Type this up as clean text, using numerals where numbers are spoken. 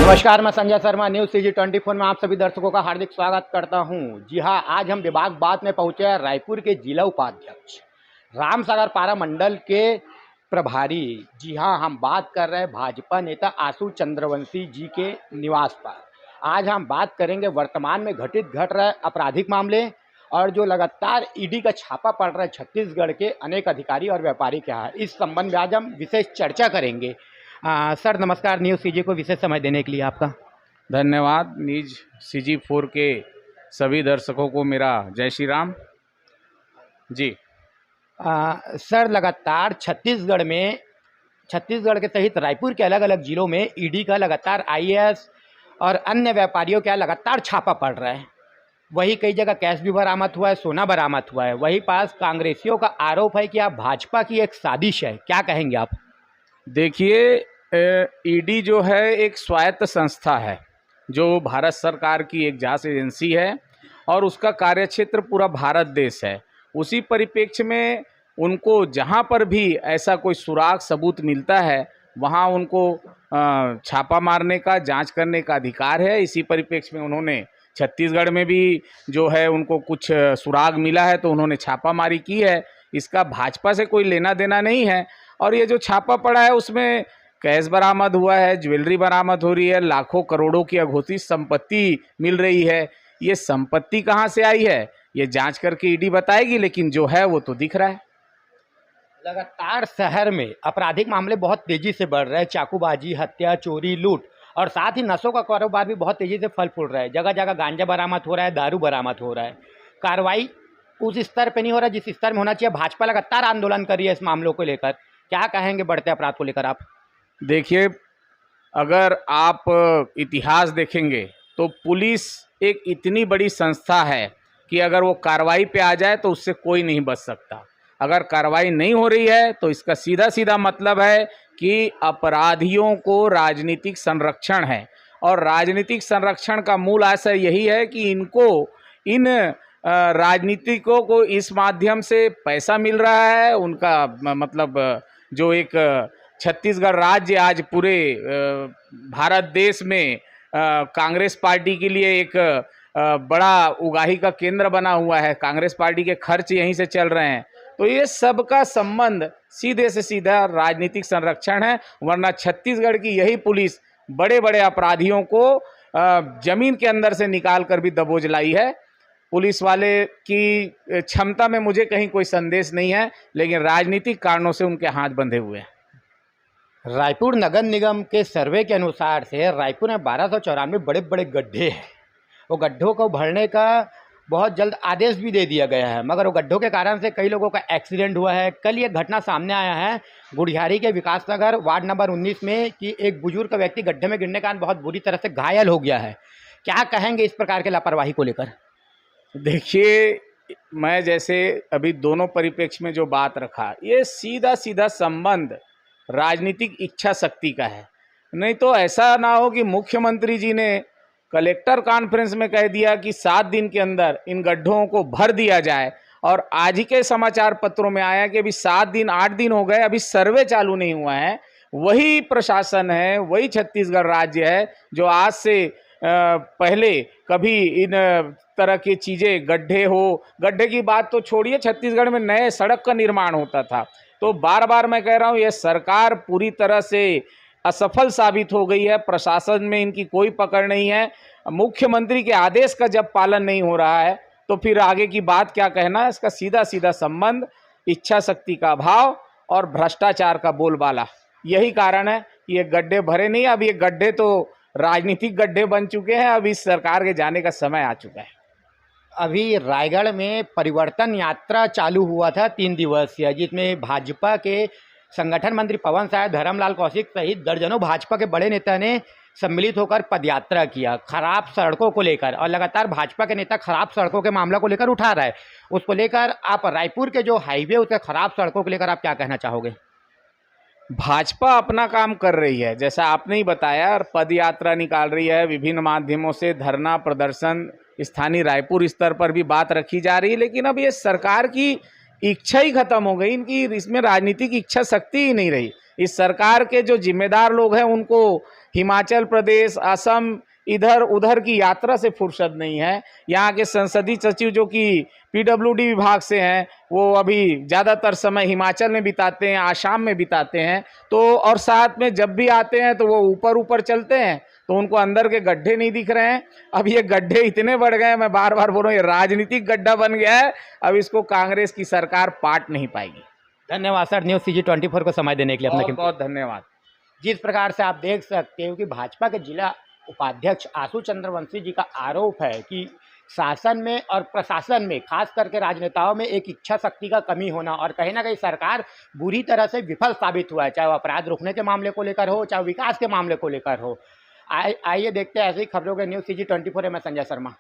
नमस्कार, मैं Sanjay Sharma news CG24 में आप सभी दर्शकों का हार्दिक स्वागत करता हूं। जी हां, आज हम विभाग में पहुंचे हैं रायपुर के जिला उपाध्यक्ष रामसागर पारा मंडल के प्रभारी। जी हां, हम बात कर रहे हैं भाजपा नेता आशु चंद्रवंशी जी के निवास पर। आज हम बात करेंगे वर्तमान में घट रहे आपराधिक मामले और जो लगातार ईडी का छापा पड़ रहा है छत्तीसगढ़ के अनेक अधिकारी और व्यापारी के यहाँ। इस संबंध में आज हम विशेष चर्चा करेंगे। सर नमस्कार, न्यूज़ CG को विशेष समय देने के लिए आपका धन्यवाद। न्यूज CG4 के सभी दर्शकों को मेरा जय श्री राम जी। सर लगातार छत्तीसगढ़ के सहित रायपुर के अलग अलग जिलों में ईडी का लगातार IAS और अन्य व्यापारियों के यहाँ लगातार छापा पड़ रहा है। वही कई जगह कैश भी बरामद हुआ है, सोना बरामद हुआ है। वही पास कांग्रेसियों का आरोप है कि आप भाजपा की एक साजिश है। क्या कहेंगे आप? देखिए, ईडी जो है एक स्वायत्त संस्था है जो भारत सरकार की एक जांच एजेंसी है और उसका कार्यक्षेत्र पूरा भारत देश है। उसी परिप्रेक्ष्य में उनको जहां पर भी ऐसा कोई सुराग सबूत मिलता है वहां उनको छापा मारने का, जांच करने का अधिकार है। इसी परिप्रेक्ष्य में उन्होंने छत्तीसगढ़ में भी जो है उनको कुछ सुराग मिला है तो उन्होंने छापामारी की है। इसका भाजपा से कोई लेना देना नहीं है। और ये जो छापा पड़ा है उसमें कैश बरामद हुआ है, ज्वेलरी बरामद हो रही है, लाखों करोड़ों की अघोषित संपत्ति मिल रही है। ये संपत्ति कहाँ से आई है ये जांच करके ईडी बताएगी, लेकिन जो है वो तो दिख रहा है। लगातार शहर में आपराधिक मामले बहुत तेजी से बढ़ रहे हैं। चाकूबाजी, हत्या, चोरी, लूट और साथ ही नशों का कारोबार भी बहुत तेजी से फल फूल रहा है। जगह जगह गांजा बरामद हो रहा है, दारू बरामद हो रहा है। कार्रवाई उस स्तर पे नहीं हो रहा जिस स्तर में होना चाहिए। भाजपा लगातार आंदोलन कर रही है इस मामलों को लेकर। क्या कहेंगे बढ़ते अपराध को लेकर आप? देखिए, अगर आप इतिहास देखेंगे तो पुलिस एक इतनी बड़ी संस्था है कि अगर वो कार्रवाई पे आ जाए तो उससे कोई नहीं बच सकता। अगर कार्रवाई नहीं हो रही है तो इसका सीधा सीधा मतलब है कि अपराधियों को राजनीतिक संरक्षण है। और राजनीतिक संरक्षण का मूल आशय यही है कि इन राजनीतिकों को इस माध्यम से पैसा मिल रहा है। उनका मतलब जो एक छत्तीसगढ़ राज्य आज पूरे भारत देश में कांग्रेस पार्टी के लिए एक बड़ा उगाही का केंद्र बना हुआ है। कांग्रेस पार्टी के खर्च यहीं से चल रहे हैं। तो ये सबका संबंध सीधे से सीधा राजनीतिक संरक्षण है। वरना छत्तीसगढ़ की यही पुलिस बड़े बड़े अपराधियों को जमीन के अंदर से निकाल कर भी दबोच लाई है। पुलिस वाले की क्षमता में मुझे कहीं कोई संदेश नहीं है, लेकिन राजनीतिक कारणों से उनके हाथ बंधे हुए हैं। रायपुर नगर निगम के सर्वे के अनुसार से रायपुर में 1294 बड़े बड़े गड्ढे हैं। वो गड्ढों को भरने का बहुत जल्द आदेश भी दे दिया गया है, मगर वो गड्ढों के कारण से कई लोगों का एक्सीडेंट हुआ है। कल ये घटना सामने आया है गुड़ियारी के विकास नगर वार्ड नंबर 19 में कि एक बुजुर्ग व्यक्ति गड्ढे में गिरने के कारण बहुत बुरी तरह से घायल हो गया है। क्या कहेंगे इस प्रकार के लापरवाही को लेकर? देखिए, मैं जैसे अभी दोनों परिप्रेक्ष्य में जो बात रखा, ये सीधा सीधा संबंध राजनीतिक इच्छा शक्ति का है। नहीं तो ऐसा ना हो कि मुख्यमंत्री जी ने कलेक्टर कॉन्फ्रेंस में कह दिया कि 7 दिन के अंदर इन गड्ढों को भर दिया जाए, और आज ही के समाचार पत्रों में आया कि अभी 7 दिन 8 दिन हो गए, अभी सर्वे चालू नहीं हुआ है। वही प्रशासन है, वही छत्तीसगढ़ राज्य है जो आज से पहले कभी इन तरह की चीज़ें, गड्ढे की बात तो छोड़िए, छत्तीसगढ़ में नए सड़क का निर्माण होता था। तो बार बार मैं कह रहा हूँ, ये सरकार पूरी तरह से असफल साबित हो गई है। प्रशासन में इनकी कोई पकड़ नहीं है। मुख्यमंत्री के आदेश का जब पालन नहीं हो रहा है तो फिर आगे की बात क्या कहना। इसका सीधा सीधा संबंध इच्छा शक्ति का अभाव और भ्रष्टाचार का बोलबाला, यही कारण है। ये गड्ढे भरे नहीं, अब ये गड्ढे तो राजनीतिक गड्ढे बन चुके हैं। अब इस सरकार के जाने का समय आ चुका है। अभी रायगढ़ में परिवर्तन यात्रा चालू हुआ था 3 दिवसीय, जिसमें भाजपा के संगठन मंत्री पवन साय, धर्मलाल कौशिक सहित दर्जनों भाजपा के बड़े नेता ने सम्मिलित होकर पदयात्रा किया खराब सड़कों को लेकर। और लगातार भाजपा के नेता खराब सड़कों के मामला को लेकर उठा रहा है। उसको लेकर आप रायपुर के जो हाईवे उसके खराब सड़कों को लेकर आप क्या कहना चाहोगे? भाजपा अपना काम कर रही है, जैसा आपने ही बताया, और पद यात्रा निकाल रही है। विभिन्न माध्यमों से धरना प्रदर्शन, स्थानीय रायपुर स्तर पर भी बात रखी जा रही है। लेकिन अब ये सरकार की इच्छा ही खत्म हो गई, इनकी इसमें राजनीतिक इच्छा शक्ति ही नहीं रही। इस सरकार के जो जिम्मेदार लोग हैं उनको हिमाचल प्रदेश, असम, इधर उधर की यात्रा से फुर्सत नहीं है। यहाँ के संसदीय सचिव जो कि पीडब्ल्यूडी विभाग से हैं, वो अभी ज़्यादातर समय हिमाचल में बिताते हैं, आसाम में बिताते हैं। तो और साथ में जब भी आते हैं तो वो ऊपर ऊपर चलते हैं, तो उनको अंदर के गड्ढे नहीं दिख रहे हैं। अब ये गड्ढे इतने बढ़ गए हैं, मैं बार बार बोल रहा हूँ, ये राजनीतिक गड्ढा बन गया है। अब इसको कांग्रेस की सरकार पाट नहीं पाएगी। धन्यवाद सर, न्यूज़ CG24 को समय देने के लिए। अपना बहुत बहुत धन्यवाद। जिस प्रकार से आप देख सकते हो कि भाजपा के जिला उपाध्यक्ष आशु चंद्रवंशी जी का आरोप है कि शासन में और प्रशासन में, खास करके राजनेताओं में एक इच्छा शक्ति का कमी होना, और कहीं ना कहीं सरकार बुरी तरह से विफल साबित हुआ है, चाहे वो अपराध रोकने के मामले को लेकर हो, चाहे विकास के मामले को लेकर हो। आइए देखते हैं ऐसी खबरों के न्यूज़ CG24 में संजय शर्मा।